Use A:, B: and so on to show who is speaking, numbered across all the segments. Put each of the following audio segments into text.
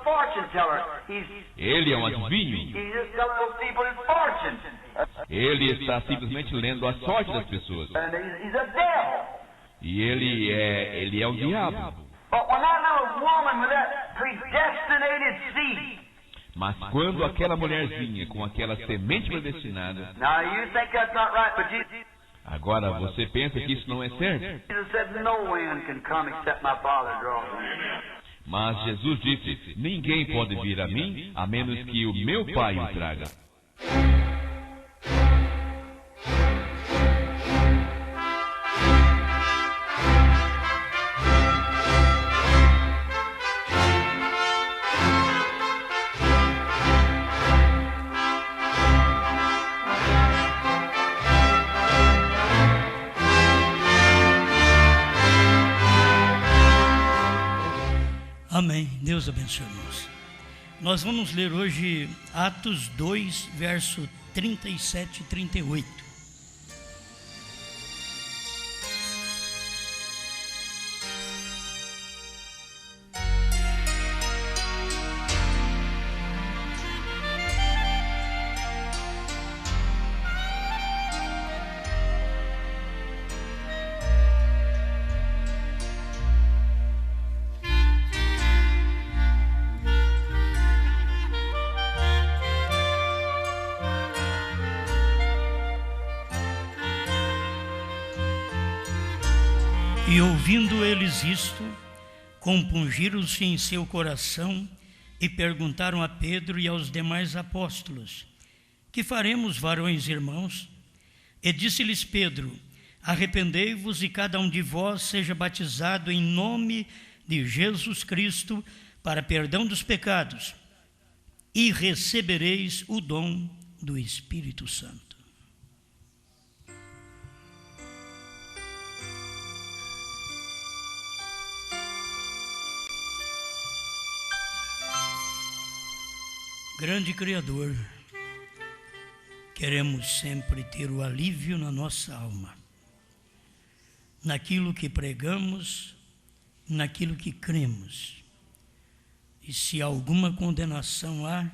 A: fortune teller.
B: Ele é um adivinho.
A: He's just telling those people his fortune.
B: Ele está simplesmente lendo a sorte das pessoas.
A: And he's a devil.
B: E ele é um diabo.
A: But when that little woman with that predestinated seed.
B: Mas quando aquela mulherzinha com aquela semente predestinada...
A: Now you think that's not right, but Jesus
B: Agora, você pensa que isso não é certo?
A: said no one can come except my Father draws him.
B: Mas Jesus disse, ninguém pode vir a mim, a menos que o meu Pai o traga.
C: Amém. Deus abençoe, irmãos. Nós vamos ler hoje Atos 2, verso 37 e 38. E ouvindo eles isto, compungiram-se em seu coração e perguntaram a Pedro e aos demais apóstolos: que faremos, varões irmãos? E disse-lhes Pedro: arrependei-vos e cada um de vós seja batizado em nome de Jesus Cristo para perdão dos pecados, e recebereis o dom do Espírito Santo. Grande Criador, queremos sempre ter o alívio na nossa alma, naquilo que pregamos, naquilo que cremos. E se alguma condenação há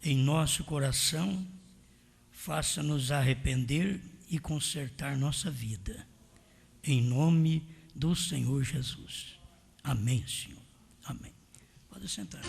C: em nosso coração, faça-nos arrepender e consertar nossa vida. Em nome do Senhor Jesus. Amém, Senhor. Amém. Pode sentar-nos.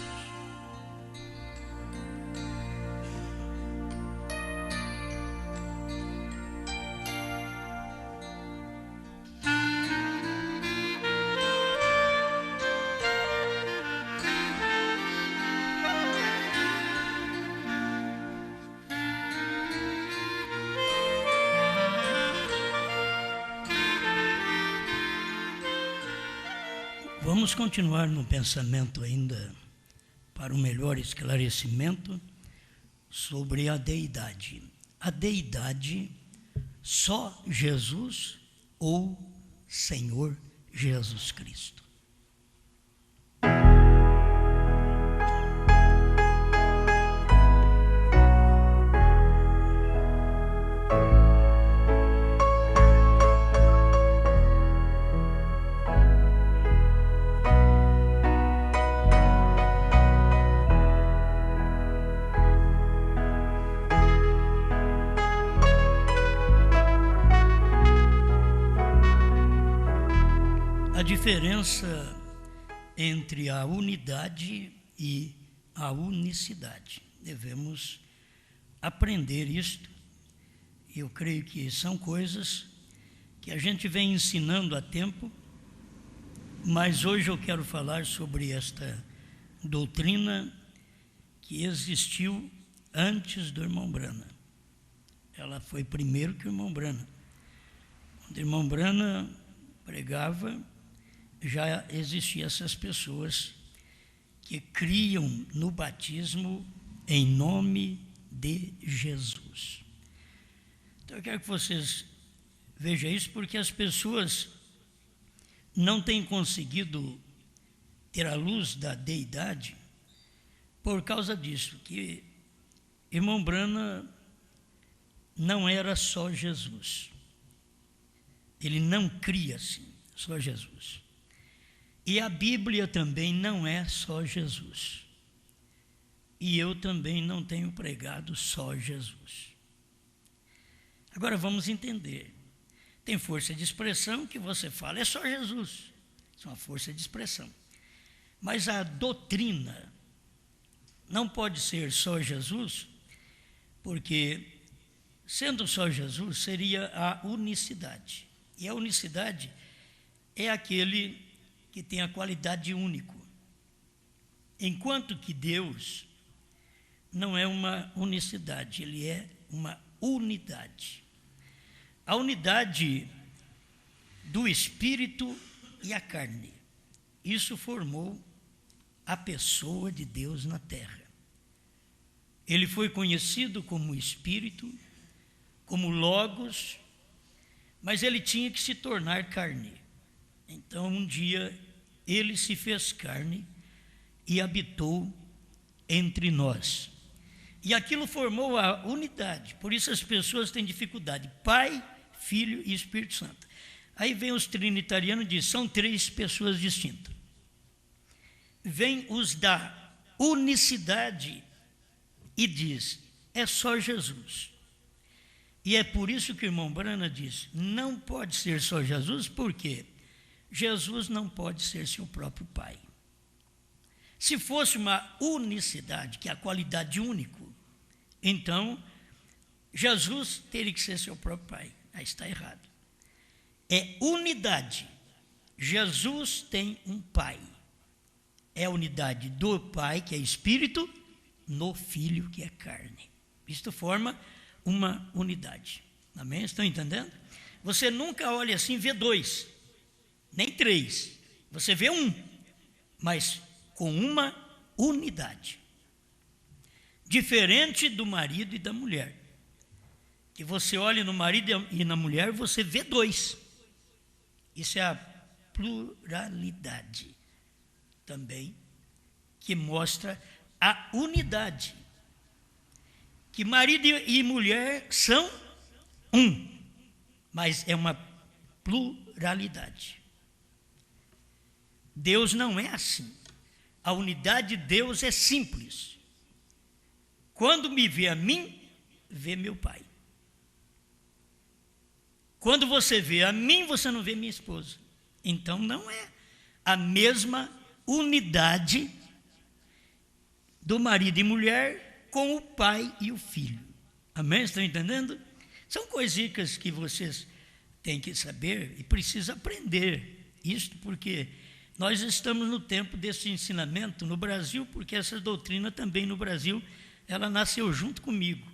C: Vamos continuar no pensamento ainda para um melhor esclarecimento sobre a deidade. A deidade, só Jesus ou Senhor Jesus Cristo? A diferença entre a unidade e a unicidade. Devemos aprender isto. Eu creio que são coisas que a gente vem ensinando há tempo, mas hoje eu quero falar sobre esta doutrina que existiu antes do irmão Brana. Ela foi primeiro que o irmão Brana. Quando o irmão Brana pregava, já existiam essas pessoas que criam no batismo em nome de Jesus. Então eu quero que vocês vejam isso, porque as pessoas não têm conseguido ter a luz da deidade por causa disso, que irmão Brana não era só Jesus. Ele não cria assim, só Jesus. E a Bíblia também não é só Jesus. e eu também não tenho pregado só Jesus. Agora vamos entender. Tem força de expressão que você fala, é só Jesus. Isso é uma força de expressão. Mas a doutrina não pode ser só Jesus, porque sendo só Jesus seria a unicidade. E a unicidade é aquele que tem a qualidade de único. Enquanto que Deus não é uma unicidade, ele é uma unidade. A unidade do Espírito e a carne. Isso formou a pessoa de Deus na terra. Ele foi conhecido como Espírito, como Logos, mas ele tinha que se tornar carne. Então, um dia, ele se fez carne e habitou entre nós. E aquilo formou a unidade. Por isso as pessoas têm dificuldade. Pai, Filho e Espírito Santo. Aí vem os trinitarianos e dizem, são 3 pessoas distintas. Vem os da unicidade e diz, é só Jesus. E é por isso que o irmão Brana diz, não pode ser só Jesus, porque Jesus não pode ser seu próprio Pai. Se fosse uma unicidade, que é a qualidade de único, então Jesus teria que ser seu próprio Pai. Aí está errado. É unidade. Jesus tem um Pai. É a unidade do Pai, que é Espírito, no Filho, que é carne. Isto forma uma unidade. Amém? Estão entendendo? Você nunca olha assim e vê 2, nem 3. Você vê 1, mas com uma unidade. Diferente do marido e da mulher. Que você olha no marido e na mulher, você vê 2. Isso é a pluralidade também, que mostra a unidade. Que marido e mulher são um, mas é uma pluralidade. Deus não é assim. A unidade de Deus é simples. Quando me vê a mim, vê meu Pai. Quando você vê a mim, você não vê minha esposa. Então não é a mesma unidade do marido e mulher com o pai e o filho. Amém? Estão entendendo? São coisinhas que vocês têm que saber e precisam aprender isto, porque nós estamos no tempo desse ensinamento no Brasil, porque essa doutrina também no Brasil, ela nasceu junto comigo,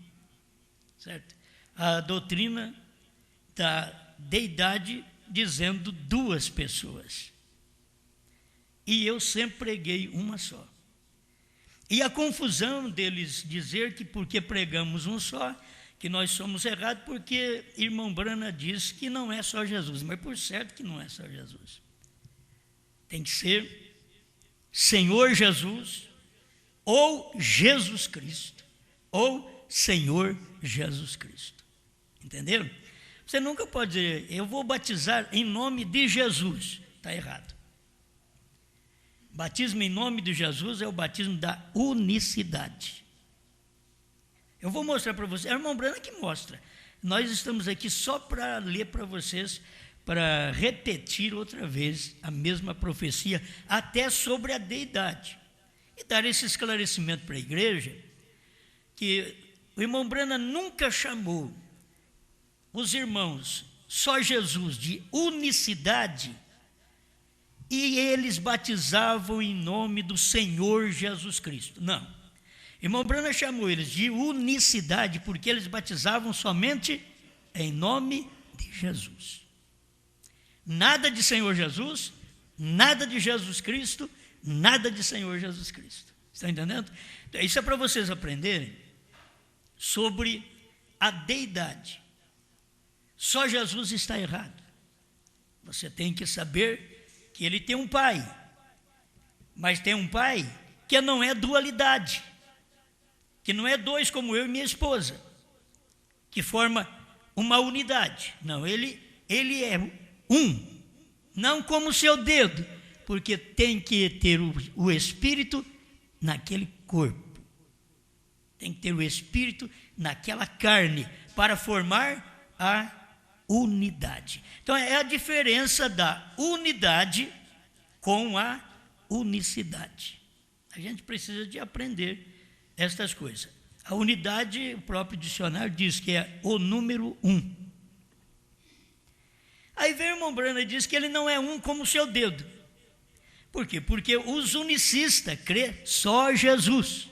C: certo? A doutrina da deidade dizendo 2 pessoas. E eu sempre preguei uma só. E a confusão deles dizer que porque pregamos um só, que nós somos errados, porque irmão Brana diz que não é só Jesus, mas por certo que não é só Jesus. Tem que ser Senhor Jesus, ou Jesus Cristo, ou Senhor Jesus Cristo. Entenderam? Você nunca pode dizer, eu vou batizar em nome de Jesus. Está errado. Batismo em nome de Jesus é o batismo da unicidade. Eu vou mostrar para vocês, é o irmão Brana que mostra. Nós estamos aqui só para ler para vocês, para repetir outra vez a mesma profecia, até sobre a deidade. E dar esse esclarecimento para a igreja, que o irmão Brana nunca chamou os irmãos, só Jesus, de unicidade, e eles batizavam em nome do Senhor Jesus Cristo. Não. Irmão Brana chamou eles de unicidade, porque eles batizavam somente em nome de Jesus. Nada de Senhor Jesus, nada de Jesus Cristo, nada de Senhor Jesus Cristo. Está entendendo? Isso é para vocês aprenderem sobre a deidade. Só Jesus está errado. Você tem que saber que ele tem um pai, mas tem um pai que não é dualidade, que não é 2 como eu e minha esposa, que forma uma unidade. Não, ele é um, não como o seu dedo, porque tem que ter o espírito naquele corpo. Tem que ter o Espírito naquela carne para formar a unidade. Então é a diferença da unidade com a unicidade. A gente precisa de aprender estas coisas. A unidade, o próprio dicionário diz que é o número 1. Aí vem o irmão Branham e diz que ele não é um como o seu dedo. Por quê? Porque os unicistas crê só Jesus.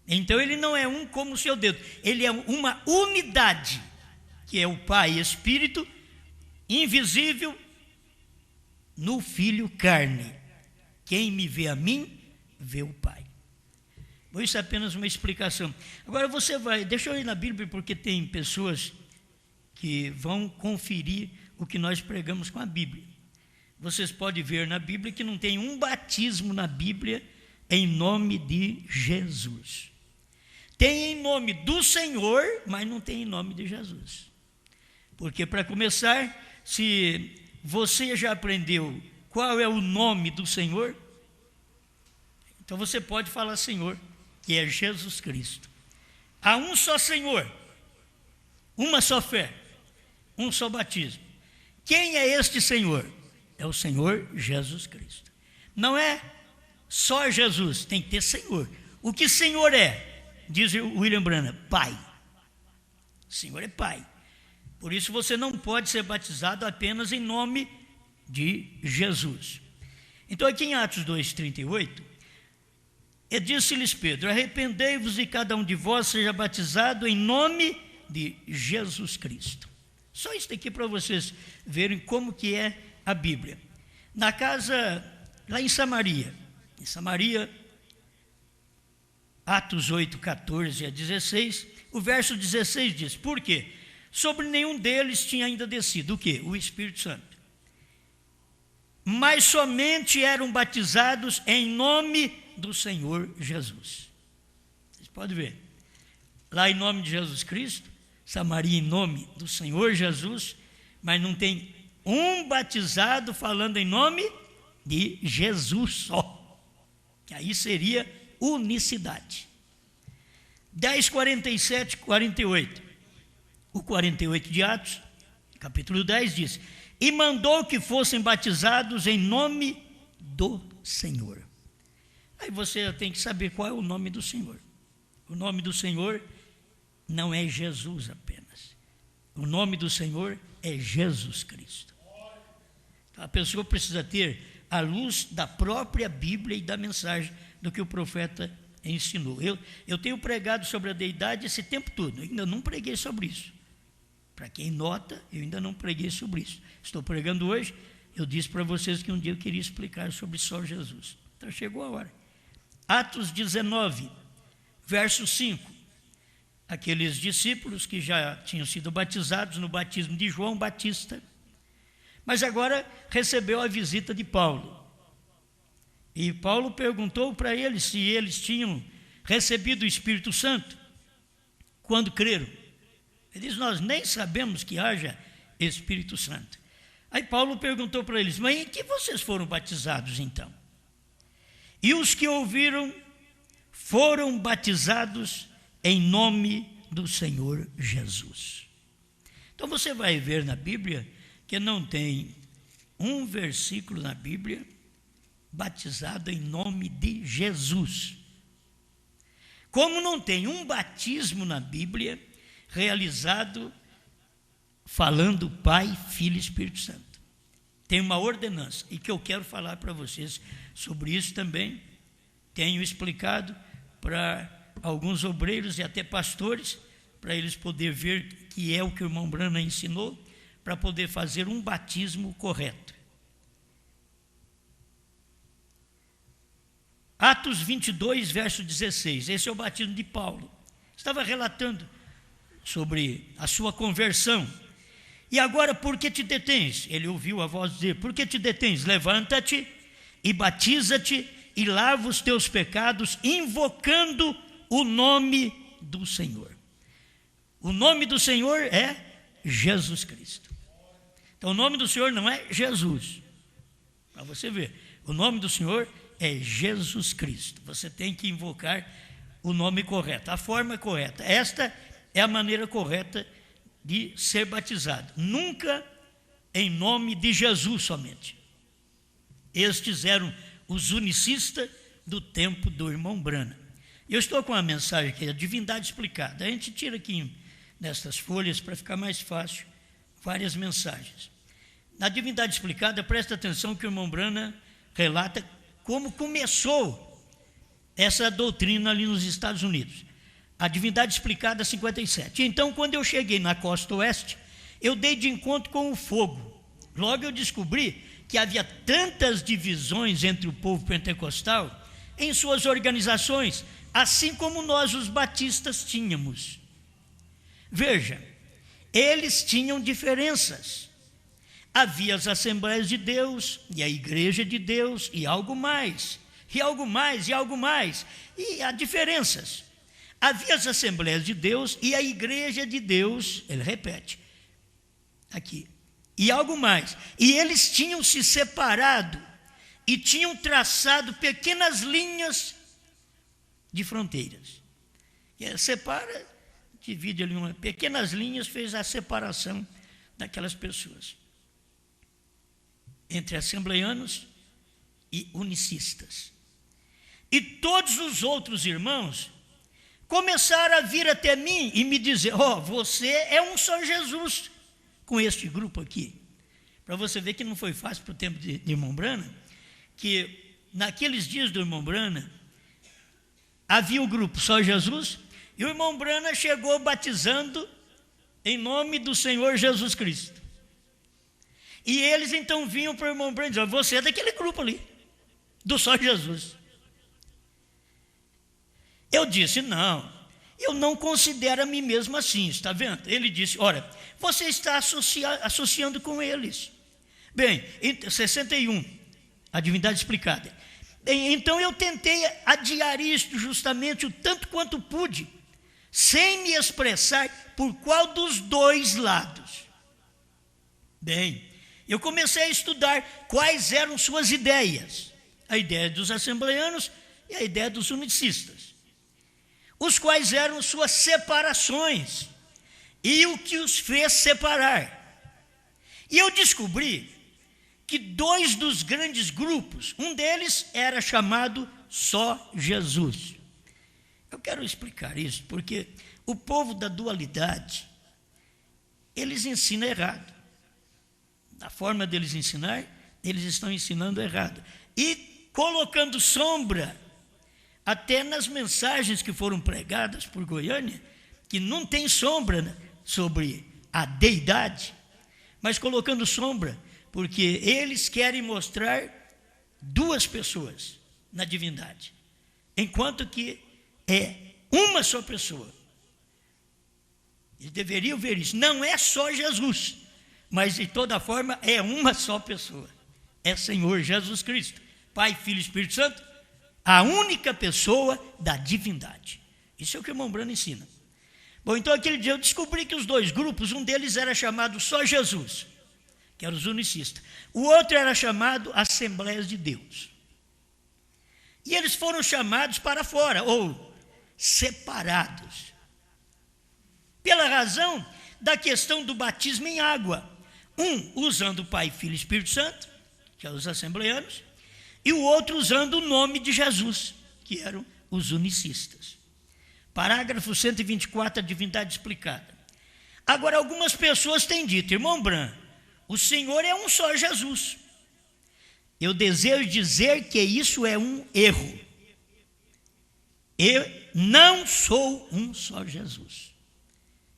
C: Então ele não é um como o seu dedo. Ele é uma unidade, que é o Pai e Espírito, invisível no Filho carne. Quem me vê a mim, vê o Pai. Bom, isso é apenas uma explicação. Agora você vai, deixa eu ir na Bíblia, porque tem pessoas que vão conferir o que nós pregamos com a Bíblia. Vocês podem ver na Bíblia que não tem um batismo na Bíblia em nome de Jesus. Tem em nome do Senhor, mas não tem em nome de Jesus. Porque, para começar, se você já aprendeu qual é o nome do Senhor, então você pode falar Senhor, que é Jesus Cristo. Há um só Senhor, uma só fé, um só batismo. Quem é este Senhor? É o Senhor Jesus Cristo. Não é só Jesus, tem que ter Senhor. O que Senhor é? Diz o William Branham, Pai. O Senhor é Pai. Por isso você não pode ser batizado apenas em nome de Jesus. Então aqui em Atos 2:38, disse-lhes Pedro: arrependei-vos e cada um de vós seja batizado em nome de Jesus Cristo. Só isso aqui para vocês verem como que é a Bíblia. Na casa, lá em Samaria, Atos 8:14-16, o verso 16 diz: por quê? Sobre nenhum deles tinha ainda descido o quê? O Espírito Santo. Mas somente eram batizados em nome do Senhor Jesus. Vocês podem ver. Lá em nome de Jesus Cristo, Samaria em nome do Senhor Jesus, mas não tem um batizado falando em nome de Jesus só. Que aí seria unicidade. 10:47-48. O 48 de Atos, capítulo 10, diz: e mandou que fossem batizados em nome do Senhor. Aí você tem que saber qual é o nome do Senhor. O nome do Senhor não é Jesus apenas. O nome do Senhor é Jesus Cristo. Então, a pessoa precisa ter a luz da própria Bíblia e da mensagem do que o profeta ensinou. Eu tenho pregado sobre a deidade esse tempo todo, eu ainda não preguei sobre isso. Para quem nota, eu ainda não preguei sobre isso. Estou pregando hoje, eu disse para vocês que um dia eu queria explicar sobre só Jesus. Então chegou a hora. Atos 19, verso 5. Aqueles discípulos que já tinham sido batizados no batismo de João Batista, mas agora recebeu a visita de Paulo. E Paulo perguntou para eles se eles tinham recebido o Espírito Santo quando creram. Ele diz: nós nem sabemos que haja Espírito Santo. Aí Paulo perguntou para eles: mas em que vocês foram batizados então? E os que ouviram foram batizados em nome do Senhor Jesus. Então você vai ver na Bíblia que não tem um versículo na Bíblia batizado em nome de Jesus. Como não tem um batismo na Bíblia realizado falando Pai, Filho e Espírito Santo. Tem uma ordenança, e que eu quero falar para vocês sobre isso também. Tenho explicado para alguns obreiros e até pastores, para eles poderem ver que é o que o irmão Branham ensinou, para poder fazer um batismo correto. Atos 22, verso 16, esse é o batismo de Paulo. Estava relatando sobre a sua conversão. E agora, por que te detens? Ele ouviu a voz dizer: por que te detens? Levanta-te e batiza-te e lava os teus pecados, invocando o nome do Senhor. O nome do Senhor é Jesus Cristo. Então o nome do Senhor não é Jesus. Para você ver, o nome do Senhor é Jesus Cristo. Você tem que invocar o nome correto, a forma correta. Esta é a maneira correta de ser batizado. Nunca em nome de Jesus somente. Estes eram os unicistas do tempo do irmão Branham. Eu estou com uma mensagem aqui, a divindade explicada. A gente tira aqui nestas folhas para ficar mais fácil várias mensagens. Na divindade explicada, presta atenção que o irmão Branham relata como começou essa doutrina ali nos Estados Unidos. A divindade explicada 57. Então, quando eu cheguei na costa oeste, eu dei de encontro com o fogo. Logo eu descobri que havia tantas divisões entre o povo pentecostal em suas organizações, assim como nós, os batistas, tínhamos. Veja, eles tinham diferenças. Havia as Assembleias de Deus, e a Igreja de Deus, e algo mais, e algo mais, e algo mais. E há diferenças. Havia as Assembleias de Deus e a Igreja de Deus, ele repete, aqui, e algo mais. E eles tinham se separado e tinham traçado pequenas linhas de fronteiras. Separa, divide ali pequenas linhas, fez a separação daquelas pessoas entre assembleianos e unicistas. E todos os outros irmãos começaram a vir até mim e me dizer: você é um só Jesus, com este grupo aqui. Para você ver que não foi fácil para o tempo de irmão Branham, que naqueles dias do irmão Branham havia o grupo Só Jesus, e o irmão Branham chegou batizando em nome do Senhor Jesus Cristo. E eles então vinham para o irmão Branham dizendo: você é daquele grupo ali, do Só Jesus. Eu disse: não, eu não considero a mim mesmo assim, está vendo? Ele disse: olha, você está associando com eles. Bem, em 61, a divindade explicada. Bem, então eu tentei adiar isto justamente o tanto quanto pude, sem me expressar por qual dos dois lados. Bem, eu comecei a estudar quais eram suas ideias, a ideia dos assembleianos e a ideia dos unicistas, os quais eram suas separações e o que os fez separar. E eu descobri que dois dos grandes grupos, um deles era chamado Só Jesus. Eu quero explicar isso porque o povo da dualidade, eles ensinam errado. Da forma deles ensinar, eles estão ensinando errado. E colocando sombra até nas mensagens que foram pregadas por Goiânia, que não tem sombra sobre a deidade, mas colocando sombra, porque eles querem mostrar duas pessoas na divindade, enquanto que é uma só pessoa. Eles deveriam ver isso. Não é só Jesus, mas de toda forma é uma só pessoa. É Senhor Jesus Cristo, Pai, Filho e Espírito Santo, a única pessoa da divindade. Isso é o que o irmão Branham ensina. Bom, então aquele dia eu descobri que os dois grupos, um deles era chamado Só Jesus, que eram os unicistas. O outro era chamado Assembleias de Deus. E eles foram chamados para fora, ou separados, pela razão da questão do batismo em água. Um usando o Pai, Filho e Espírito Santo, que eram os assembleianos, e o outro usando o nome de Jesus, que eram os unicistas. Parágrafo 124, a divindade explicada. Agora, algumas pessoas têm dito: irmão Branham, o Senhor é um só Jesus. Eu desejo dizer que isso é um erro. Eu não sou um só Jesus.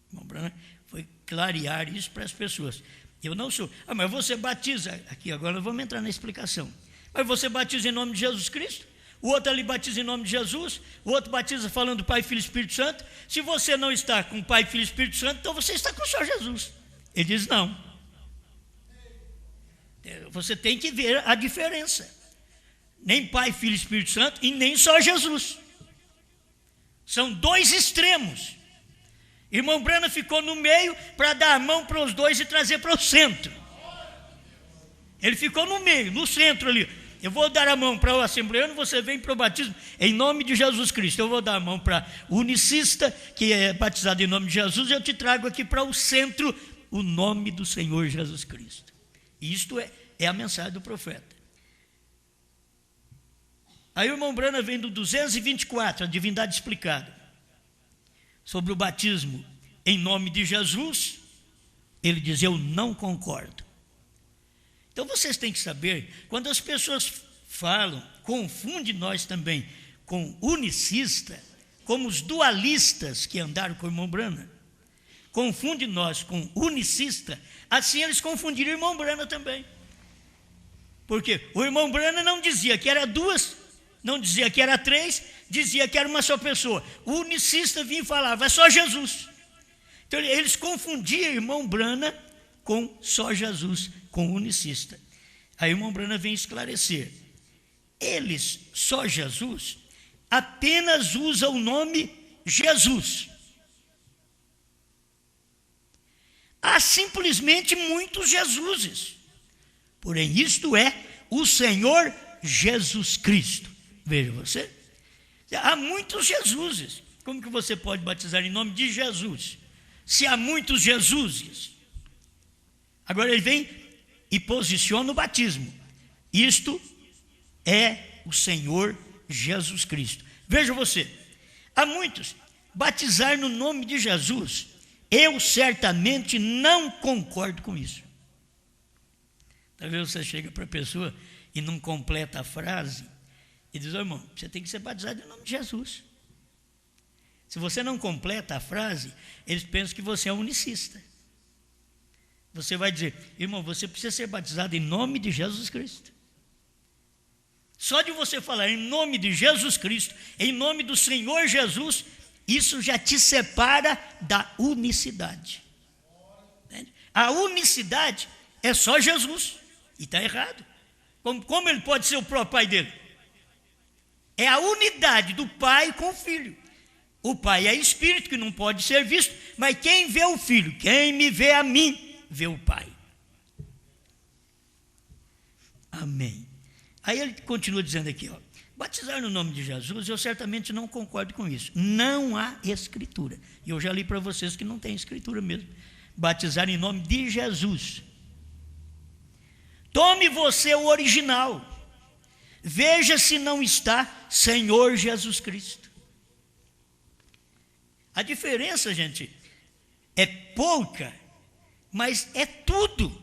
C: O irmão Branham foi clarear isso para as pessoas. Eu não sou. Mas você batiza, aqui agora nós vamos entrar na explicação. Mas você batiza em nome de Jesus Cristo? O outro ali batiza em nome de Jesus, o outro batiza falando do Pai, Filho e Espírito Santo. Se você não está com o Pai, Filho e Espírito Santo, então você está com o Senhor Jesus. Ele diz: não. Você tem que ver a diferença. Nem Pai, Filho e Espírito Santo e nem só Jesus. São dois extremos. Irmão Branham ficou no meio para dar a mão para os dois e trazer para o centro. Ele ficou no meio, no centro ali. eu vou dar a mão para o assembleano, você vem para o batismo em nome de Jesus Cristo. Eu vou dar a mão para o unicista, que é batizado em nome de Jesus, e eu te trago aqui para o centro o nome do Senhor Jesus Cristo. Isto é a mensagem do profeta. Aí o irmão Brana vem do 224, a divindade explicada, sobre o batismo em nome de Jesus. Ele diz: eu não concordo. Então vocês têm que saber, quando as pessoas falam, confunde nós também com unicista, como os dualistas que andaram com o irmão Brana, confunde nós com unicista, assim eles confundiram o irmão Brana também. Porque o irmão Brana não dizia que era duas, não dizia que era três, dizia que era uma só pessoa. O unicista vinha e falava: é só Jesus. Então eles confundiam o irmão Brana com só Jesus, com o unicista. Aí o irmão Brana vem esclarecer. Eles, só Jesus, apenas usam o nome Jesus. Há simplesmente muitos Jesuses. Porém, isto é o Senhor Jesus Cristo. Veja você. Há muitos Jesuses. Como que você pode batizar em nome de Jesus, se há muitos Jesuses? Agora ele vem e posiciona o batismo. Isto é o Senhor Jesus Cristo. Veja você, há muitos. Batizar no nome de Jesus, eu certamente não concordo com isso. Talvez você chega para a pessoa e não completa a frase e diz: irmão, você tem que ser batizado em nome de Jesus. Se você não completa a frase, eles pensam que você é unicista. Você vai dizer: irmão, você precisa ser batizado em nome de Jesus Cristo. Só de você falar em nome de Jesus Cristo, em nome do Senhor Jesus, isso já te separa da unicidade. A unicidade é só Jesus, e está errado. Como ele pode ser o próprio pai dele? É a unidade do pai com o filho. O pai é espírito que não pode ser visto, mas quem vê o filho, quem me vê a mim, vê o pai. Amém. Aí ele continua dizendo aqui, ó: batizar no nome de Jesus, eu certamente não concordo com isso. Não há escritura. E eu já li para vocês que não tem escritura mesmo. Batizar em nome de Jesus. Tome você o original. Veja se não está Senhor Jesus Cristo. A diferença, gente, é pouca, mas é tudo.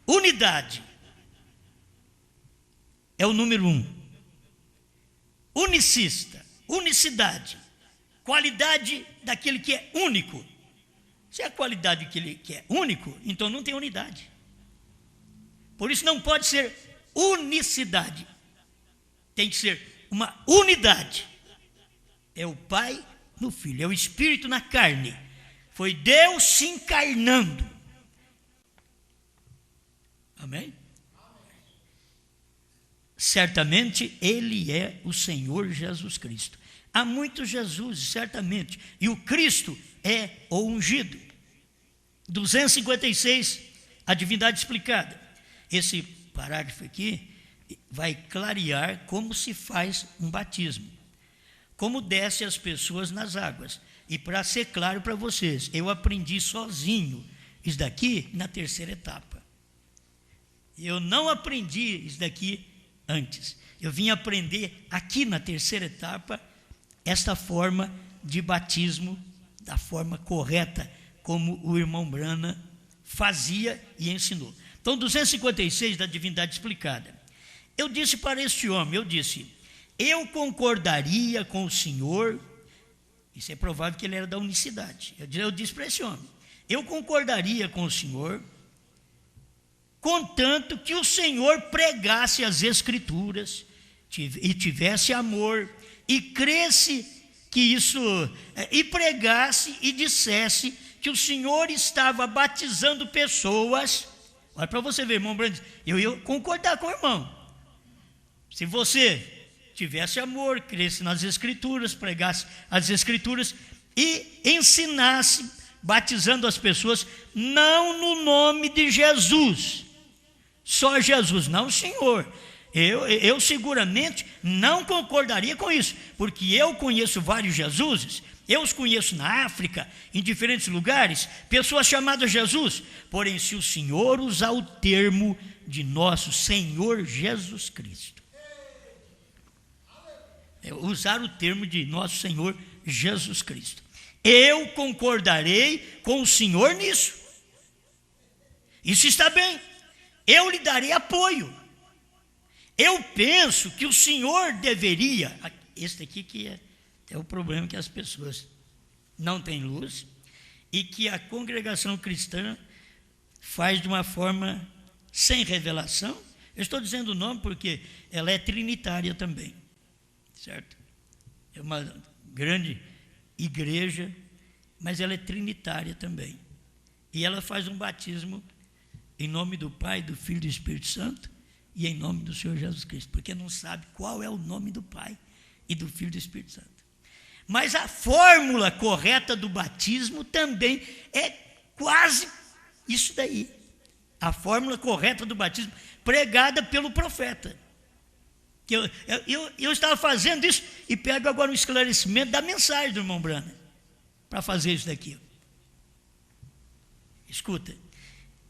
C: Unidade é o número 1. Unicista, unicidade, qualidade daquele que é único. Se é a qualidade daquele que é único, então não tem unidade. Por isso não pode ser unicidade. Tem que ser uma unidade. É o Pai no Filho, é o Espírito na carne. Foi Deus se encarnando. Amém? Certamente Ele é o Senhor Jesus Cristo. Há muitos Jesus, certamente. E o Cristo é o ungido. 256, a divindade explicada. Esse parágrafo aqui vai clarear como se faz um batismo. Como desce as pessoas nas águas. E para ser claro para vocês, eu aprendi sozinho isso daqui na terceira etapa. Eu não aprendi isso daqui antes. Eu vim aprender aqui na terceira etapa esta forma de batismo, da forma correta, como o irmão Brana fazia e ensinou. Então, 256 da divindade explicada. Eu disse para este homem, eu concordaria com o Senhor, isso é provável que ele era da unicidade. Eu disse para esse homem, eu concordaria com o Senhor, contanto que o Senhor pregasse as Escrituras e tivesse amor e cresse que isso, e pregasse e dissesse que o Senhor estava batizando pessoas. Olha para você ver, irmão Brandis, eu ia concordar com o irmão. Se você tivesse amor, cresce nas Escrituras, pregasse as Escrituras e ensinasse, batizando as pessoas, não no nome de Jesus, só Jesus. Não, senhor. Eu seguramente não concordaria com isso, porque eu conheço vários Jesuses, eu os conheço na África, em diferentes lugares, pessoas chamadas Jesus. Porém, se o Senhor usar o termo de nosso Senhor Jesus Cristo, usar o termo de nosso Senhor Jesus Cristo, eu concordarei com o Senhor nisso. Isso está bem. Eu lhe darei apoio. Eu penso que o Senhor deveria... Este aqui que é o problema, que as pessoas não têm luz e que a congregação cristã faz de uma forma sem revelação. Eu estou dizendo o nome porque ela é trinitária também, certo? É uma grande igreja, mas ela é trinitária também. E ela faz um batismo em nome do Pai, do Filho e do Espírito Santo, e em nome do Senhor Jesus Cristo, porque não sabe qual é o nome do Pai e do Filho e do Espírito Santo. Mas a fórmula correta do batismo também é quase isso daí. A fórmula correta do batismo pregada pelo profeta. Eu estava fazendo isso e pego agora um esclarecimento da mensagem do irmão Branham para fazer isso daqui. Escuta,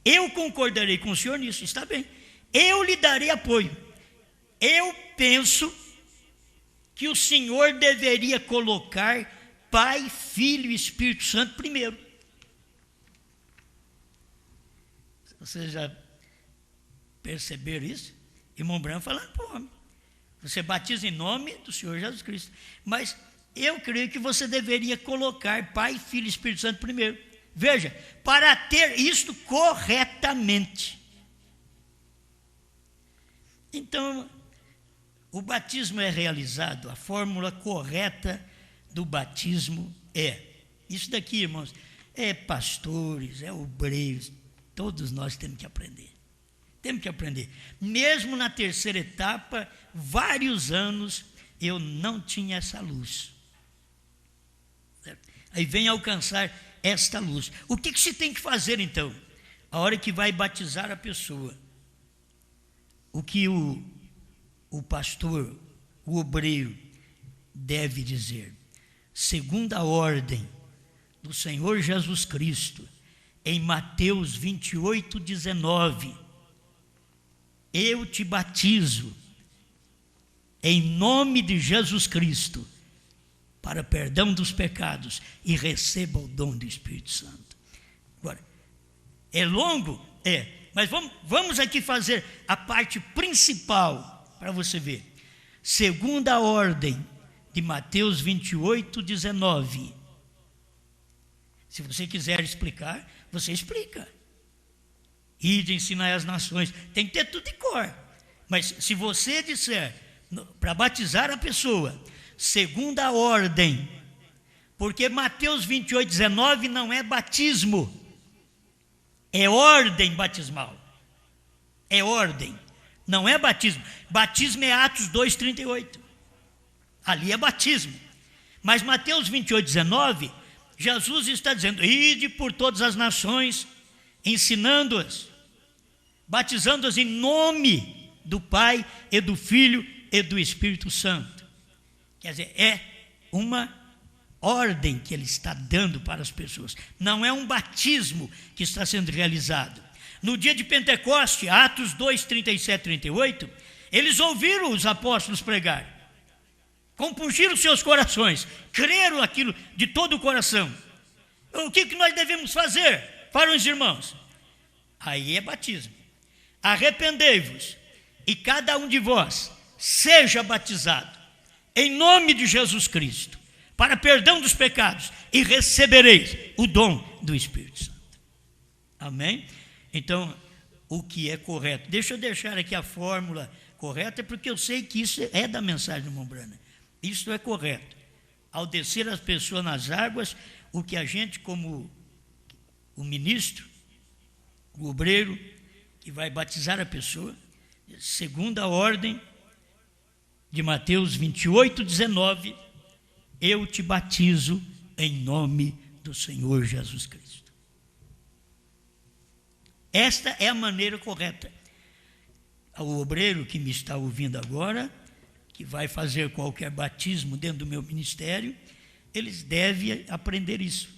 C: eu concordarei com o senhor nisso, está bem. Eu lhe darei apoio. Eu penso que o Senhor deveria colocar Pai, Filho e Espírito Santo primeiro. Vocês já perceberam isso? Irmão Branham falando para o homem. Você batiza em nome do Senhor Jesus Cristo. Mas eu creio que você deveria colocar Pai, Filho e Espírito Santo primeiro. Veja, para ter isto corretamente. Então, o batismo é realizado, a fórmula correta do batismo é, isso daqui, irmãos, é pastores, é obreiros, todos nós temos que aprender. Temos que aprender. Mesmo na terceira etapa, vários anos, eu não tinha essa luz. Certo? Aí vem alcançar esta luz. O que se tem que fazer, então? A hora que vai batizar a pessoa. O que o pastor, o obreiro, deve dizer? Segundo a ordem do Senhor Jesus Cristo, em Mateus 28, 19, eu te batizo em nome de Jesus Cristo para perdão dos pecados e receba o dom do Espírito Santo. Agora, é longo? É. Mas vamos aqui fazer a parte principal para você ver. Segundo a ordem de Mateus 28, 19. Se você quiser explicar, você explica. Ide ensinar as nações. Tem que ter tudo de cor. Mas se você disser, para batizar a pessoa, segundo a ordem, porque Mateus 28, 19 não é batismo. É ordem batismal. É ordem. Não é batismo. Batismo é Atos 2, 38. Ali é batismo. Mas Mateus 28, 19, Jesus está dizendo, ide por todas as nações, ensinando-as, batizando-as em nome do Pai e do Filho e do Espírito Santo. Quer dizer, é uma ordem que ele está dando para as pessoas. Não é um batismo que está sendo realizado. No dia de Pentecoste, Atos 2, 37, 38, eles ouviram os apóstolos pregar, compungiram seus corações, creram aquilo de todo o coração. O que nós devemos fazer para os irmãos? Aí é batismo. Arrependei-vos e cada um de vós seja batizado em nome de Jesus Cristo para perdão dos pecados e recebereis o dom do Espírito Santo. Amém? Então, o que é correto? Deixa eu deixar aqui a fórmula correta, porque eu sei que isso é da mensagem do irmão Branham. Isso é correto. Ao descer as pessoas nas águas, o que a gente, como o ministro, o obreiro, que vai batizar a pessoa, segundo a ordem de Mateus 28, 19, eu te batizo em nome do Senhor Jesus Cristo. Esta é a maneira correta. ao obreiro que me está ouvindo agora, que vai fazer qualquer batismo dentro do meu ministério, eles devem aprender isso.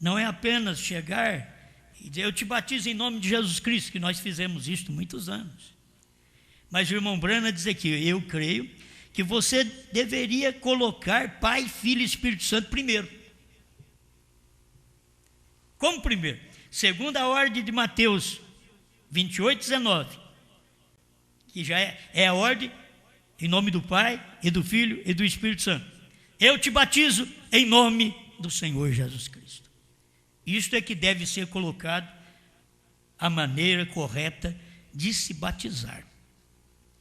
C: Não é apenas chegar e dizer, eu te batizo em nome de Jesus Cristo, que nós fizemos isso muitos anos. Mas o irmão Branham diz aqui, eu creio que você deveria colocar Pai, Filho e Espírito Santo primeiro. Como primeiro? Segundo a ordem de Mateus 28, 19, que já é a ordem em nome do Pai, e do Filho e do Espírito Santo. Eu te batizo em nome do Senhor Jesus Cristo. Isto é que deve ser colocado a maneira correta de se batizar.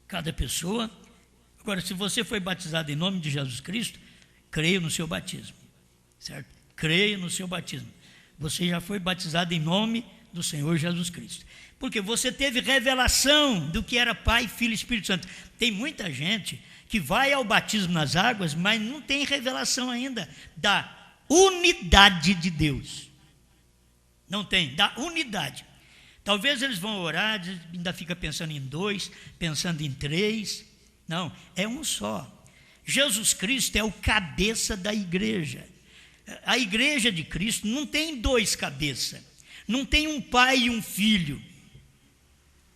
C: Cada pessoa. Agora, se você foi batizado em nome de Jesus Cristo, creia no seu batismo, certo? Creia no seu batismo. Você já foi batizado em nome do Senhor Jesus Cristo. Porque você teve revelação do que era Pai, Filho e Espírito Santo. Tem muita gente que vai ao batismo nas águas, mas não tem revelação ainda da unidade de Deus. Não tem, da unidade. Talvez eles vão orar, ainda fica pensando em 2, pensando em 3. Não, é um só. Jesus Cristo é o cabeça da igreja. A igreja de Cristo não tem 2 cabeças. Não tem um pai e um filho.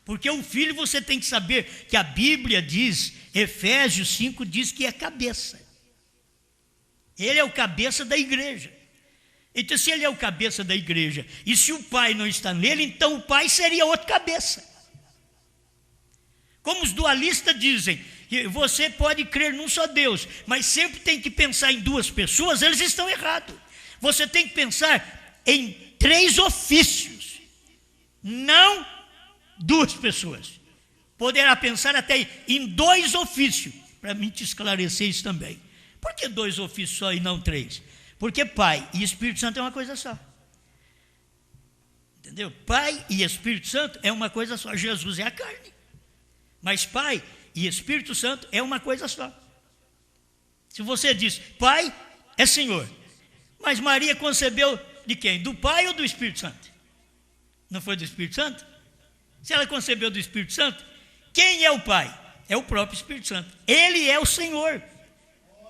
C: Porque o filho você tem que saber que a Bíblia diz, Efésios 5 diz que é cabeça. Ele é o cabeça da igreja. Então, se ele é o cabeça da igreja, e se o pai não está nele, então o pai seria outro cabeça. Como os dualistas dizem, que você pode crer num só Deus, mas sempre tem que pensar em 2 pessoas, eles estão errados. Você tem que pensar em 3 ofícios, não 2 pessoas. Poderá pensar até em 2 ofícios, para mim te esclarecer isso também. Por que 2 ofícios só e não 3? Porque Pai e Espírito Santo é uma coisa só. Entendeu? Pai e Espírito Santo é uma coisa só. Jesus é a carne. Mas Pai e Espírito Santo é uma coisa só. Se você diz, Pai é Senhor, mas Maria concebeu de quem? Do Pai ou do Espírito Santo? Não foi do Espírito Santo? Se ela concebeu do Espírito Santo, quem é o Pai? É o próprio Espírito Santo. Ele é o Senhor.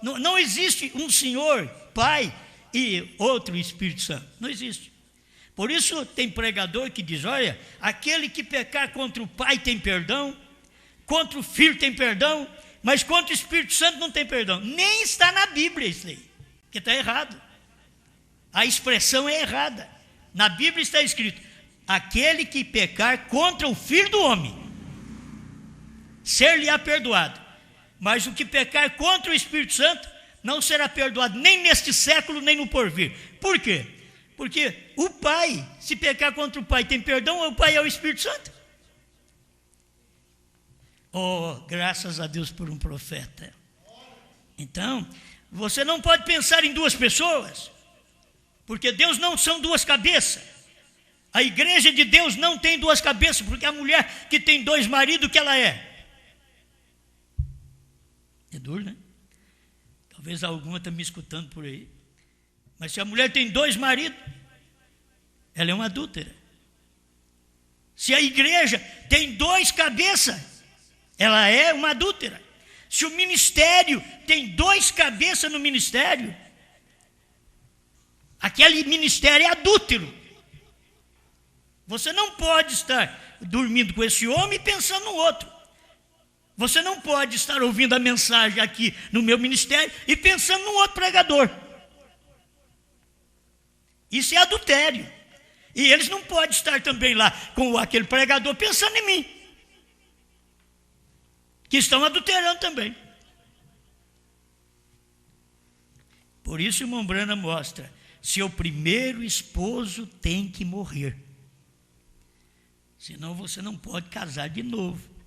C: Não existe um Senhor, Pai e outro Espírito Santo. Não existe. Por isso tem pregador que diz, olha, aquele que pecar contra o Pai tem perdão, contra o Filho tem perdão, mas contra o Espírito Santo não tem perdão. Nem está na Bíblia isso aí, porque está errado. A expressão é errada. Na Bíblia está escrito, aquele que pecar contra o Filho do homem, ser-lhe-á perdoado. Mas o que pecar contra o Espírito Santo não será perdoado nem neste século, nem no porvir. Por quê? Porque o Pai, se pecar contra o Pai, tem perdão, ou o Pai é o Espírito Santo? Oh, graças a Deus por um profeta. Então, você não pode pensar em 2 pessoas, porque Deus não são 2 cabeças. A igreja de Deus não tem 2 cabeças, porque a mulher que tem 2 maridos, o que ela é? É duro, né? Talvez alguma está me escutando por aí. Mas se a mulher tem 2 maridos, ela é uma adúltera. Se a igreja tem 2 cabeças, ela é uma adúltera. Se o ministério tem 2 cabeças no ministério, aquele ministério é adúltero. Você não pode estar dormindo com esse homem e pensando no outro. Você não pode estar ouvindo a mensagem aqui no meu ministério e pensando num outro pregador. Isso é adultério. E eles não podem estar também lá com aquele pregador pensando em mim. Que estão adulterando também. Por isso o irmão Branham mostra, seu primeiro esposo tem que morrer. Senão você não pode casar de novo.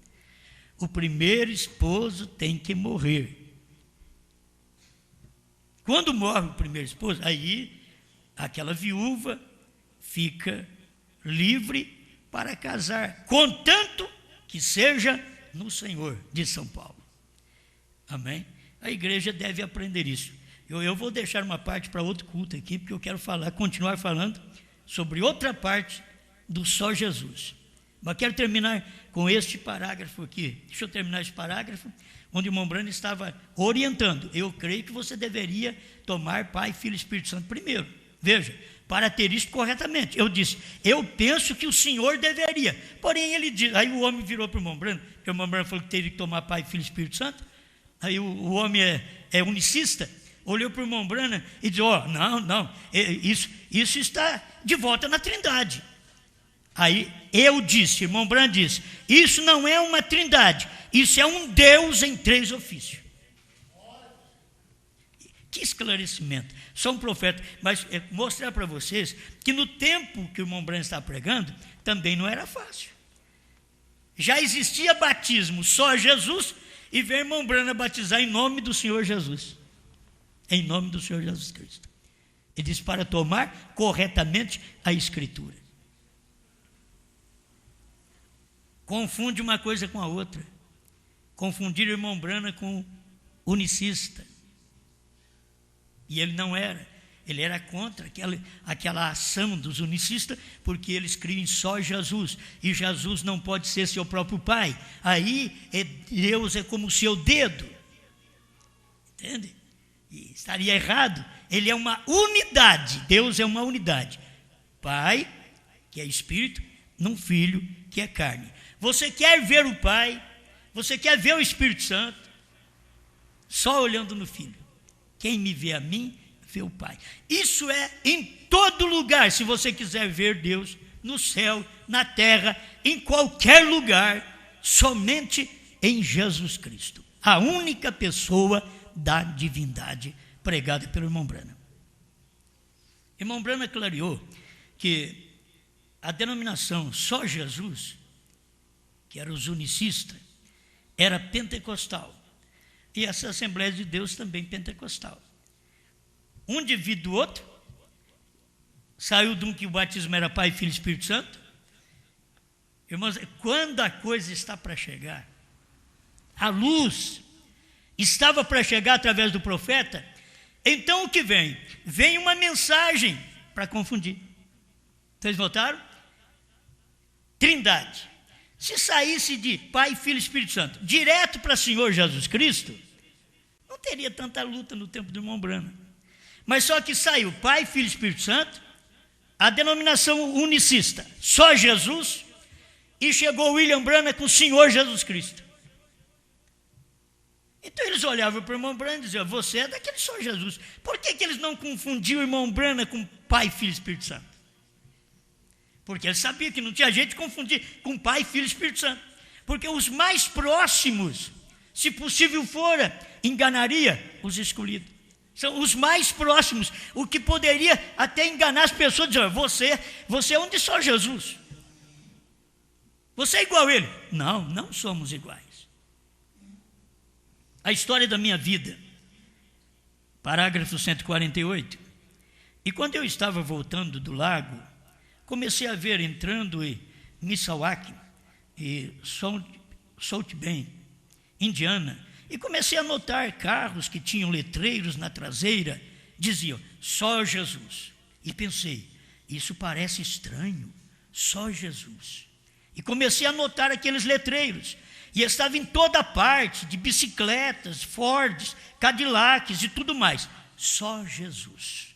C: O primeiro esposo tem que morrer. Quando morre o primeiro esposo, aí aquela viúva fica livre para casar, contanto que seja no Senhor, de São Paulo. Amém? A igreja deve aprender isso. Eu vou deixar uma parte para outro culto aqui, porque eu quero continuar falando sobre outra parte do só Jesus. Mas quero terminar com este parágrafo aqui. Deixa eu terminar esse parágrafo, onde o irmão Branham estava orientando. Eu creio que você deveria tomar Pai, Filho e Espírito Santo primeiro. Veja, para ter isso corretamente. Eu disse, eu penso que o senhor deveria. Porém, ele diz, aí o homem virou para o irmão Branham, porque o irmão Branham falou que teria que tomar Pai, Filho e Espírito Santo. Aí o homem é unicista, olhou para o irmão Branham e disse, não, isso está de volta na Trindade. Aí eu disse, irmão Branham disse, isso não é uma trindade, isso é um Deus em 3 ofícios. Que esclarecimento, sou um profeta, mas mostrar para vocês que no tempo que o irmão Branham está pregando, também não era fácil. Já existia batismo só Jesus, e veio o irmão Branham batizar em nome do Senhor Jesus, em nome do Senhor Jesus Cristo. Ele disse para tomar corretamente a Escritura. Confunde uma coisa com a outra. Confundir o irmão Branham com unicista. E ele não era. Ele era contra aquela ação dos unicistas, porque eles criam só Jesus. E Jesus não pode ser seu próprio pai. Aí Deus é como o seu dedo. Entende? E estaria errado. Ele é uma unidade. Deus é uma unidade. Pai, que é espírito, num filho, que é carne. Você quer ver o Pai, você quer ver o Espírito Santo, só olhando no Filho. Quem me vê a mim, vê o Pai. Isso é em todo lugar, se você quiser ver Deus, no céu, na terra, em qualquer lugar, somente em Jesus Cristo. A única pessoa da divindade pregada pelo irmão Branham. Irmão Branham clareou que a denominação só Jesus, que era os unicistas, era pentecostal. E essa Assembleia de Deus também pentecostal. Um divide do outro. Saiu de um que o batismo era Pai, Filho e Espírito Santo. Irmãos, quando a coisa está para chegar, a luz estava para chegar através do profeta, então o que vem? Vem uma mensagem para confundir. Vocês notaram? Trindade. Se saísse de Pai, Filho e Espírito Santo direto para o Senhor Jesus Cristo, não teria tanta luta no tempo do irmão Branham. Mas só que saiu Pai, Filho e Espírito Santo, a denominação unicista, só Jesus, e chegou William Branham com o Senhor Jesus Cristo. Então eles olhavam para o irmão Branham e diziam, você é daquele só Jesus. Por que eles não confundiam o irmão Branham com Pai, Filho e Espírito Santo? Porque ele sabia que não tinha jeito de confundir com Pai, Filho e Espírito Santo. Porque os mais próximos, se possível fora, enganaria os escolhidos. São os mais próximos, o que poderia até enganar as pessoas, dizendo, você é um de só Jesus. Você é igual a ele. Não, não somos iguais. A história da minha vida, parágrafo 148. E quando eu estava voltando do lago, comecei a ver entrando em Mishawaka e South Bend, Indiana, e comecei a notar carros que tinham letreiros na traseira, diziam, só Jesus. E pensei, isso parece estranho, só Jesus. E comecei a notar aqueles letreiros, e estava em toda parte, de bicicletas, Fords, Cadillacs e tudo mais, só Jesus.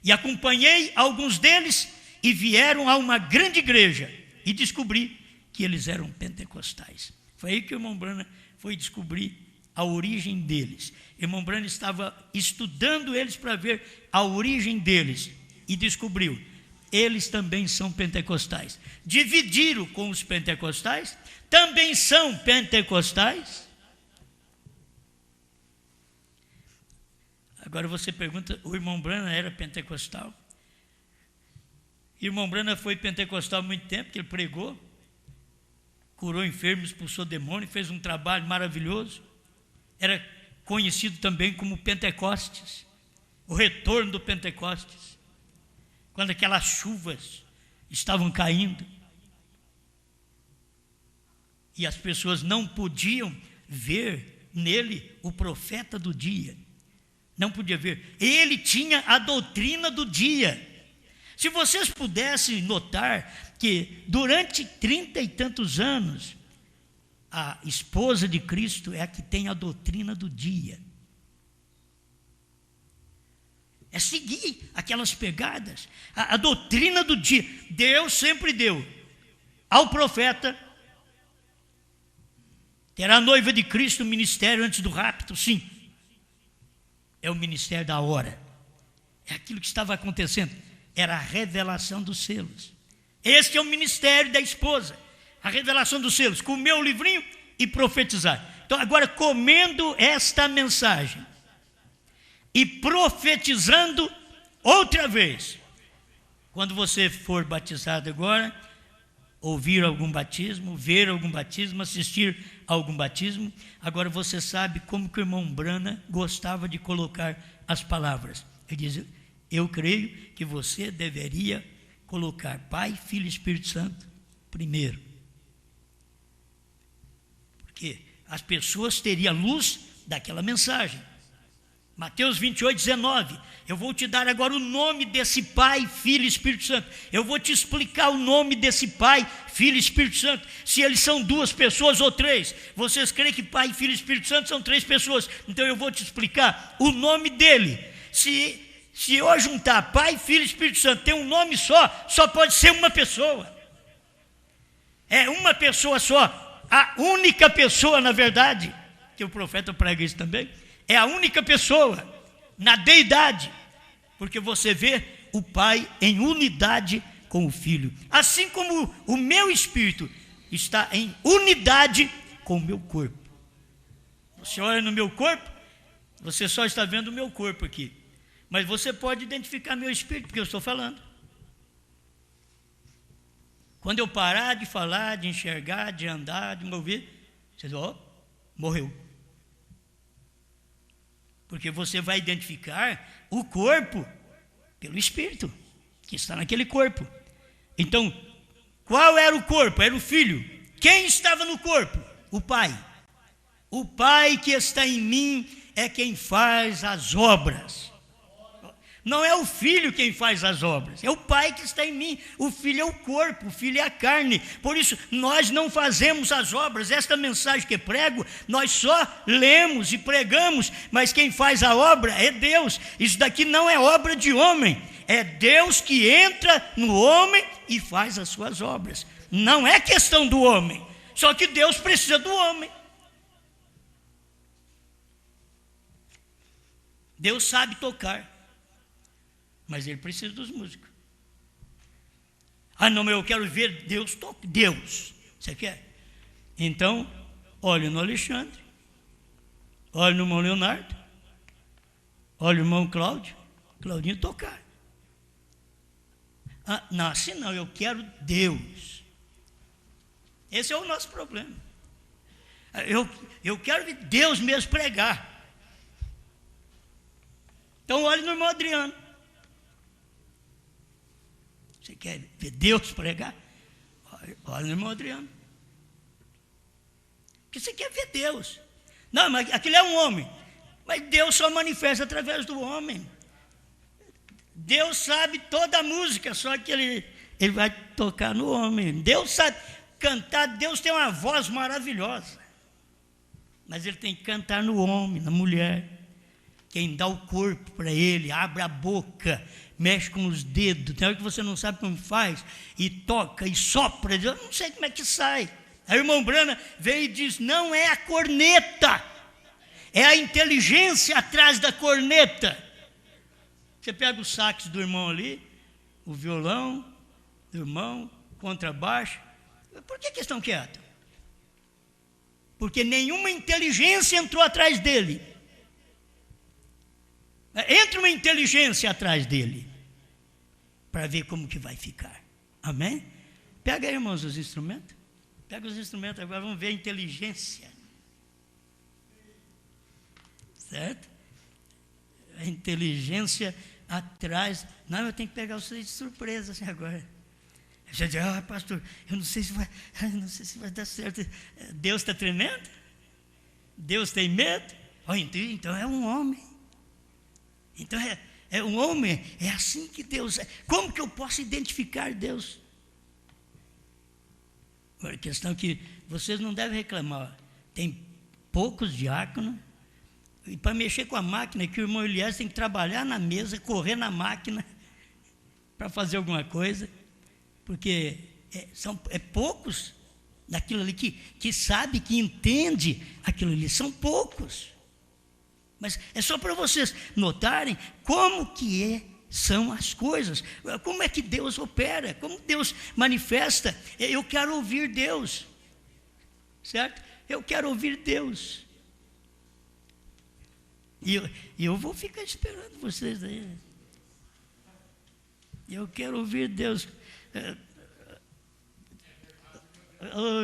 C: E acompanhei alguns deles, e vieram a uma grande igreja, e descobri que eles eram pentecostais. Foi aí que o irmão Branham foi descobrir a origem deles. O irmão Branham estava estudando eles para ver a origem deles, e descobriu, eles também são pentecostais. Dividiram com os pentecostais, também são pentecostais. Agora você pergunta, o irmão Branham era pentecostal? O irmão Branham foi pentecostal há muito tempo, que ele pregou, curou enfermos, expulsou demônios, fez um trabalho maravilhoso. Era conhecido também como Pentecostes, o retorno do Pentecostes, quando aquelas chuvas estavam caindo e as pessoas não podiam ver nele o profeta do dia, não podia ver. Ele tinha a doutrina do dia. Se vocês pudessem notar que durante 30 e tantos anos, a esposa de Cristo é a que tem a doutrina do dia. É seguir aquelas pegadas. A doutrina do dia. Deus sempre deu ao profeta. Terá a noiva de Cristo o ministério antes do rapto? Sim. É o ministério da hora. É aquilo que estava acontecendo. Era a revelação dos selos. Este é o ministério da esposa. A revelação dos selos. Comer o livrinho e profetizar. Então agora, comendo esta mensagem e profetizando outra vez. Quando você for batizado agora, ouvir algum batismo, ver algum batismo, assistir a algum batismo, agora você sabe como que o irmão Brana gostava de colocar as palavras. Ele diz: eu creio que você deveria colocar Pai, Filho e Espírito Santo primeiro. Porque as pessoas teriam a luz daquela mensagem. Mateus 28, 19. Eu vou te dar agora o nome desse Pai, Filho e Espírito Santo. Eu vou te explicar o nome desse Pai, Filho e Espírito Santo. Se eles são duas pessoas ou três. Vocês creem que Pai, Filho e Espírito Santo são três pessoas. Então eu vou te explicar o nome dele. Se eu juntar Pai, Filho e Espírito Santo tem um nome só pode ser uma pessoa. É uma pessoa só. A única pessoa, na verdade, que o profeta prega isso também, é a única pessoa na deidade, porque você vê o Pai em unidade com o Filho, assim como o meu espírito está em unidade com o meu corpo. Você olha no meu corpo, você só está vendo o meu corpo aqui, mas você pode identificar meu espírito, porque eu estou falando. Quando eu parar de falar, de enxergar, de andar, de me ouvir, você diz: ó, morreu. Porque você vai identificar o corpo pelo Espírito que está naquele corpo. Então, qual era o corpo? Era o Filho. Quem estava no corpo? O Pai. O Pai que está em mim é quem faz as obras. Não é o Filho quem faz as obras, é o Pai que está em mim. O Filho é o corpo, o Filho é a carne. Por isso, nós não fazemos as obras. Esta mensagem que prego, nós só lemos e pregamos, mas quem faz a obra é Deus. Isso daqui não é obra de homem, é Deus que entra no homem e faz as suas obras. Não é questão do homem, só que Deus precisa do homem. Deus sabe tocar, mas ele precisa dos músicos. Ah, não, mas eu quero ver Deus tocar. Deus, você quer? Então, olhe no Alexandre, olhe no irmão Leonardo, olhe no irmão Cláudio, Claudinho tocar. Ah, não, assim não, eu quero Deus. Esse é o nosso problema. Eu quero ver Deus mesmo pregar. Então, olhe no irmão Adriano. Você quer ver Deus pregar? Olha no irmão Adriano. Porque você quer ver Deus. Não, mas aquele é um homem. Mas Deus só manifesta através do homem. Deus sabe toda a música, só que ele vai tocar no homem. Deus sabe cantar, Deus tem uma voz maravilhosa. Mas ele tem que cantar no homem, na mulher. Quem dá o corpo para ele, abre a boca, mexe com os dedos, tem hora que você não sabe como faz, e toca, e sopra, eu não sei como é que sai. Aí o irmão Brana veio e diz: não é a corneta, é a inteligência atrás da corneta. Você pega o sax do irmão ali, o violão do irmão, contrabaixo. Por que estão quietos? Porque nenhuma inteligência entrou atrás dele. Entra uma inteligência atrás dele, para ver como que vai ficar. Amém? Pega aí, irmãos, os instrumentos. Pega os instrumentos, agora vamos ver a inteligência. Certo? A inteligência atrás. Não, eu tenho que pegar vocês de surpresa assim agora. Você diz: ah, pastor, eu não sei se vai dar certo. Deus está tremendo? Deus tem medo? Oh, então é um homem. Então Um homem é assim que Deus é. Como que eu posso identificar Deus? A questão que vocês não devem reclamar. Tem poucos diáconos, e para mexer com a máquina, que o irmão Elias tem que trabalhar na mesa, correr na máquina para fazer alguma coisa, porque são poucos daquilo ali que sabe, que entende aquilo ali, são poucos. Mas é só para vocês notarem como que são as coisas, como é que Deus opera, como Deus manifesta. Eu quero ouvir Deus, certo? Eu quero ouvir Deus. E eu vou ficar esperando vocês aí. Eu quero ouvir Deus.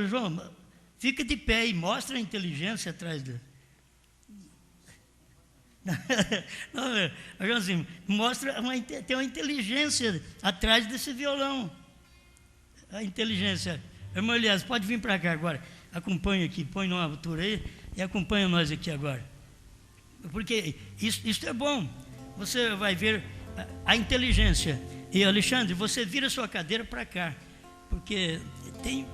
C: João, fica de pé e mostra a inteligência atrás dele. Não, Joãozinho, mostra, tem uma inteligência atrás desse violão. A inteligência. Irmão Elias, pode vir para cá agora. Acompanha aqui, põe numa altura aí e acompanha nós aqui agora. Porque isso é bom. Você vai ver a inteligência. E Alexandre, você vira sua cadeira para cá, porque tem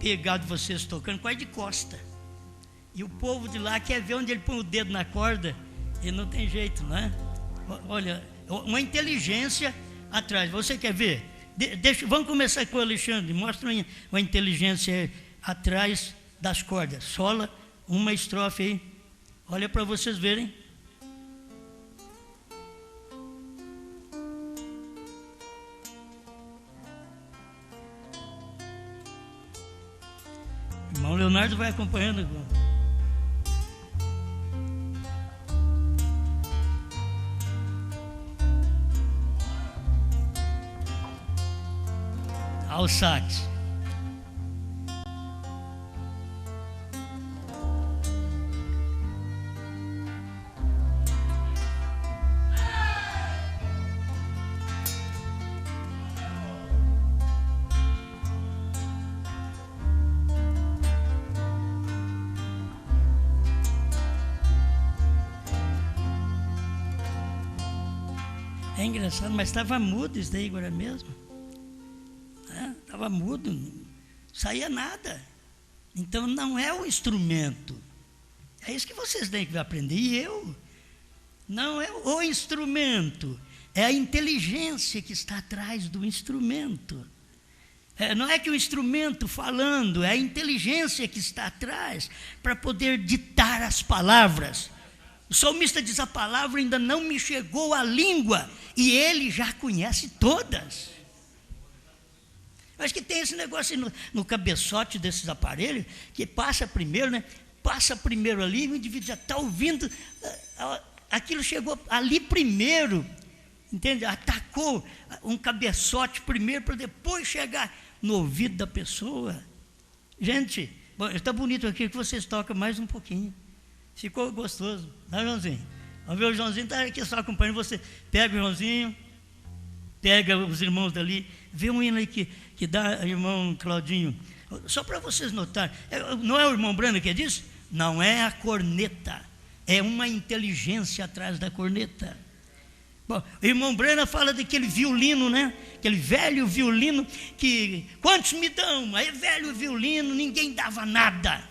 C: pegado vocês tocando quase de costa. E o povo de lá quer ver onde ele põe o dedo na corda. E não tem jeito, não é? Olha, uma inteligência atrás. Você quer ver? Vamos começar com o Alexandre. Mostra uma inteligência atrás das cordas. Sola uma estrofe aí. Olha para vocês verem. O irmão Leonardo vai acompanhando. Ao sax. É engraçado, mas estava mudo isso daí agora mesmo. Estava mudo, não saía nada. Então não é o instrumento. É isso que vocês têm que aprender. E eu. Não é o instrumento. É a inteligência que está atrás do instrumento. Não é que o instrumento falando, é a inteligência que está atrás para poder ditar as palavras. O salmista diz: a palavra ainda não me chegou à língua e ele já conhece todas. Acho que tem esse negócio aí no cabeçote desses aparelhos, que passa primeiro, né? Passa primeiro ali, o indivíduo já está ouvindo, aquilo chegou ali primeiro, entende? Atacou um cabeçote primeiro, para depois chegar no ouvido da pessoa. Gente, está bonito aqui, que vocês tocam mais um pouquinho. Ficou gostoso, não, Joãozinho? Vamos ver, o Joãozinho está aqui só acompanhando você. Pega o Joãozinho, pega os irmãos dali, vê um hino aí que dá, irmão Claudinho, só para vocês notarem, não é o irmão Brando que diz? Não é a corneta, é uma inteligência atrás da corneta. Bom, o irmão Brando fala daquele violino, né? Aquele velho violino que, quantos me dão? Aí velho violino, ninguém dava nada,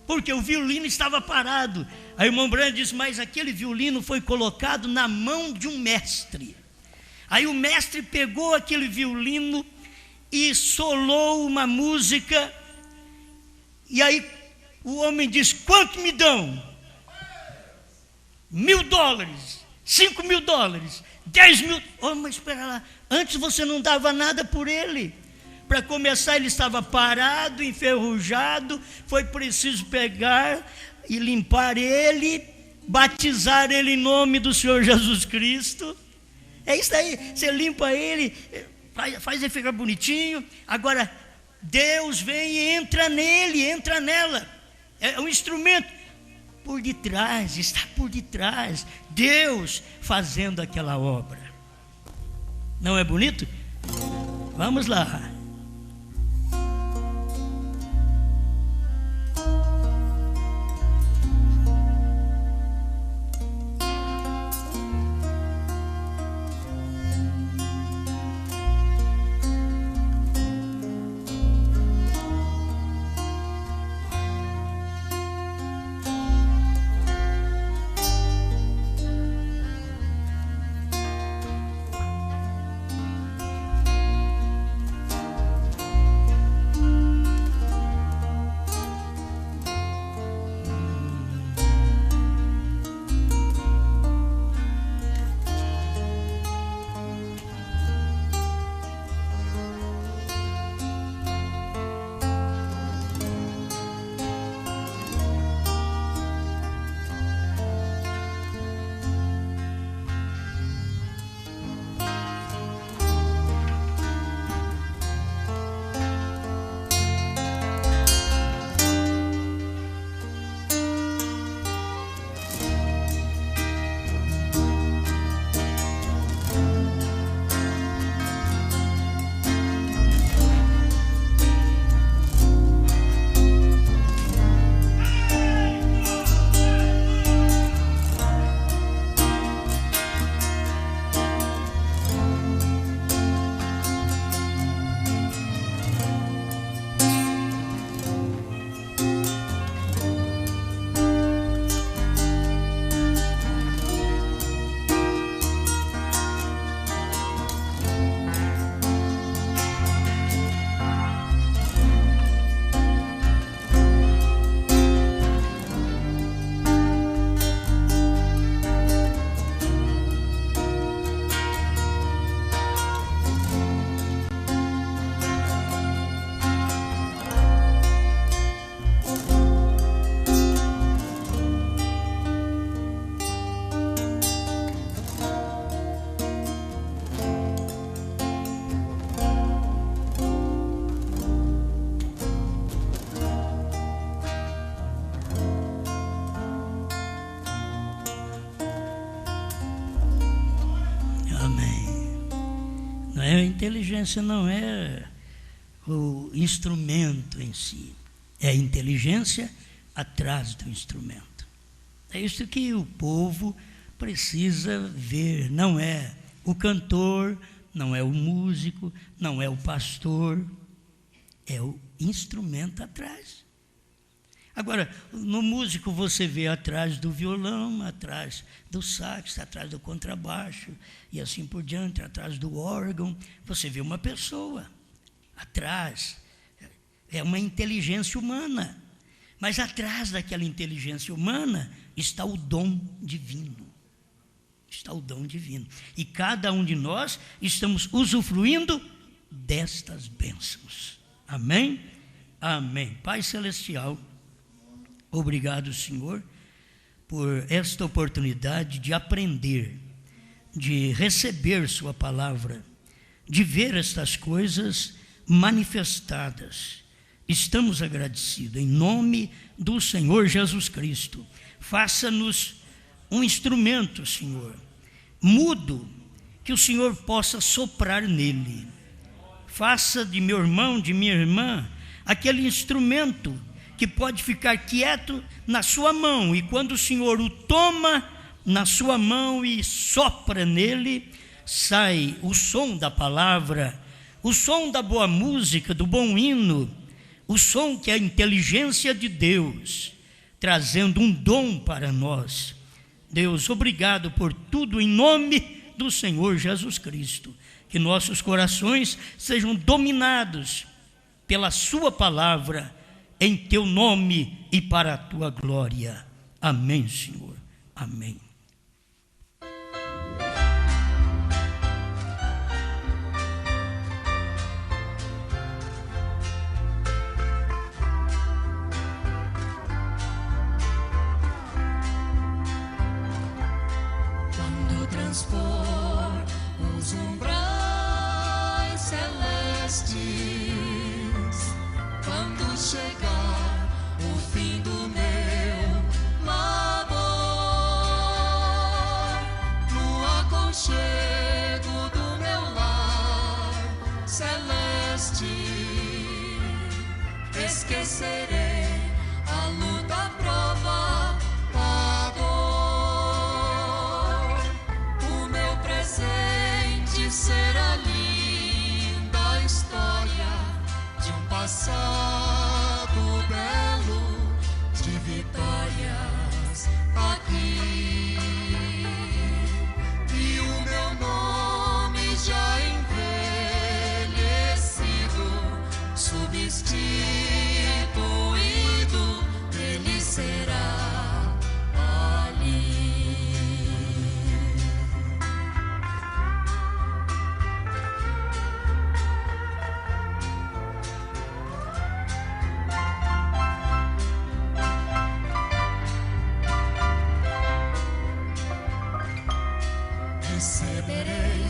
C: porque o violino estava parado. Aí o irmão Brando diz: mas aquele violino foi colocado na mão de um mestre. Aí o mestre pegou aquele violino e solou uma música. E aí o homem diz: quanto me dão? $1.000, $5.000, $10.000. Oh, mas espera lá, antes você não dava nada por ele. Para começar, ele estava parado, enferrujado. Foi preciso pegar e limpar ele, batizar ele em nome do Senhor Jesus Cristo. É isso aí, você limpa ele, faz ele ficar bonitinho. Agora, Deus vem e entra nele, entra nela. É um instrumento por detrás, está por detrás. Deus fazendo aquela obra. Não é bonito? Vamos lá. A inteligência não é o instrumento em si, é a inteligência atrás do instrumento. É isso que o povo precisa ver. Não é o cantor, não é o músico, não é o pastor, é o instrumento atrás. Agora, no músico você vê atrás do violão, atrás do sax, atrás do contrabaixo e assim por diante, atrás do órgão, você vê uma pessoa atrás. É uma inteligência humana, mas atrás daquela inteligência humana está o dom divino. Está o dom divino. E cada um de nós estamos usufruindo destas bênçãos. Amém? Amém. Pai Celestial, obrigado, Senhor, por esta oportunidade de aprender, de receber Sua palavra, de ver estas coisas manifestadas. Estamos agradecidos, em nome do Senhor Jesus Cristo. Faça-nos um instrumento, Senhor, mudo, que o Senhor possa soprar nele. Faça de meu irmão, de minha irmã, aquele instrumento que pode ficar quieto na sua mão, e quando o Senhor o toma na sua mão e sopra nele, sai o som da palavra, o som da boa música, do bom hino, o som que é a inteligência de Deus, trazendo um dom para nós. Deus, obrigado por tudo, em nome do Senhor Jesus Cristo. Que nossos corações sejam dominados pela Sua palavra, em Teu nome e para a Tua glória. Amém, Senhor. Amém.
D: Quando transpor os umbrais celestes, quando chegar o fim do meu labor, no aconchego do meu lar celeste, esquecerei a luta, a prova, a dor. O meu presente será linda história de um passado belo, de vitórias aqui. E o meu nome já envelhecido, substituído, ele será ali. Receberei